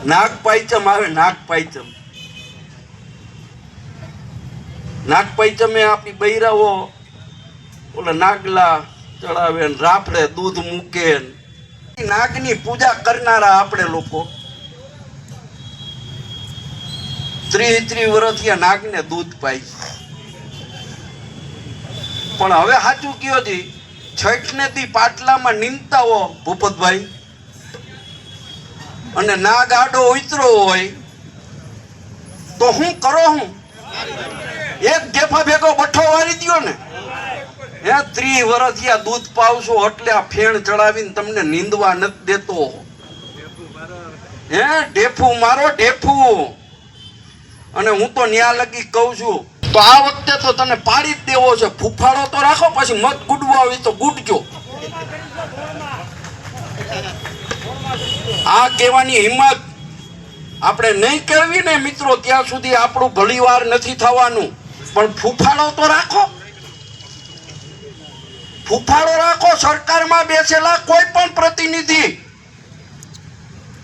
નાગ પાંચમ આવે, નાગ પાંચમ. નાગ પાંચમે આપણી બૈરાઓ ઓલા નાગલા ચડાવે ને રાફડે દૂધ મૂકે. નાગની પૂજા કરનારા આપણે લોકો 30 વર્ષથી નાગને દૂધ પાય. પણ હવે સાચું કયો જી, છઠને દી પાટલામાં નીંદતા હો ભૂપતભાઈ, અને નાગ આડો ઉતરો હોય તો હું કરો? હું એક ગેફા ભેગો બઠ્ઠો વારી દ્યો ને. 30 વર્ષથી દૂધ પાવશો એટલે આ ફેણ ચડાવીને તમને નીંદવા નથી દેતો. ઢેફું મારો ઢેફું. અને હું તો ન્યા લગી કહું છું, તો આ વખતે તો તને પાડી જ દેવો છે. ફૂફાડો તો રાખો, પછી મત ગુડવા હોય તો ગુડજો. આ કહેવાની હિંમત આપણે નહીં કરવી ને મિત્રો, ત્યાં સુધી આપણું ભલીવાર નથી થવાનું. પણ ફૂફાડો તો રાખો, ફૂફાડો રાખો. સરકારમાં બેસેલા કોઈ પણ પ્રતિનિધિ,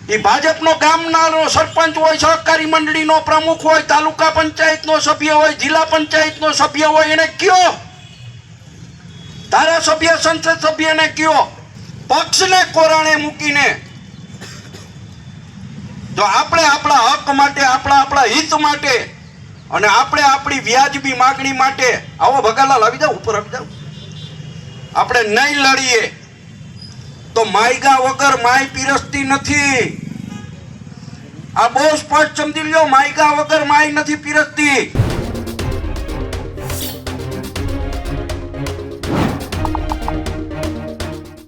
એ ભાજપનો ગામના સરપંચ હોય, સહકારી મંડળીનો પ્રમુખ હોય, તાલુકા પંચાયતનો સભ્ય હોય, જિલ્લા પંચાયતનો સભ્ય હોય, એને કયો, ધારાસભ્ય સંસદ સભ્યને કયો, પક્ષને કોરાણે મૂકીને જો આપણે આપણા હક માટે, આપણા હિત માટે અને આપણે આપણી વ્યાજબી માગણી માટે, આવો ભગાલાલ આવી જાવ, ઉપર આવી જાવ, આપણે નહીં લડીએ તો માયગા વગર માય પીરસતી નથી. આ બહુ સ્પષ્ટ સમજી લ્યો, માયગા વગર માય નથી પીરસતી.